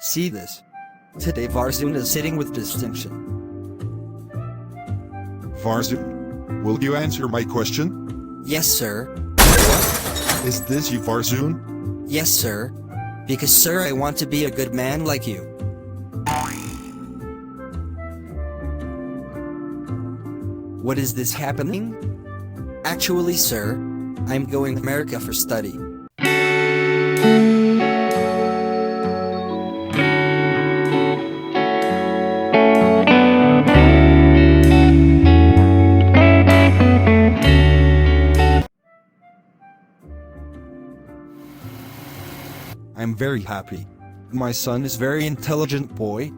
See this. Today Varzun is sitting with distinction. Varzun, will you answer my question? Yes, sir. Is this you, Varzun? Yes, sir. Because, sir, I want to be a good man like you. What is this happening? Actually, sir, I'm going to America for study. I'm very happy. My son is very intelligent boy.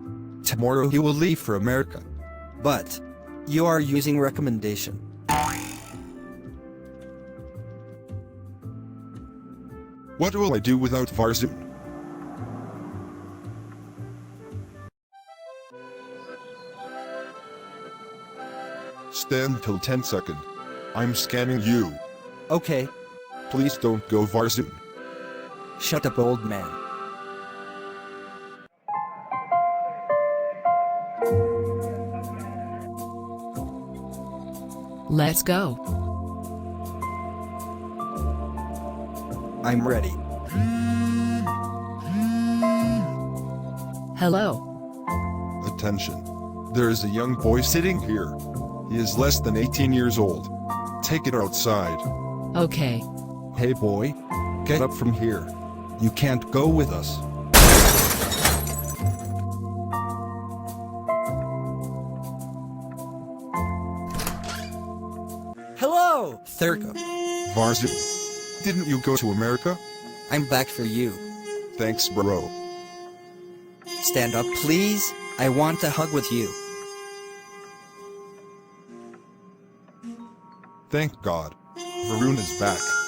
Tomorrow he will leave for America. But you are using recommendation. What will I do without Varzun? Stand till 10 seconds. I'm scanning you. Okay. Please don't go, Varzun. Shut up, old man. Let's go. I'm ready. Hello. Attention. There is a young boy sitting here. He is less than 18 years old. Take it outside. Okay. Hey boy, get up from here. You can't go with us. Hello, Thurka. Varzun, didn't you go to America? I'm back for you. Thanks, bro. Stand up, please. I want a hug with you. Thank God. Varun is back.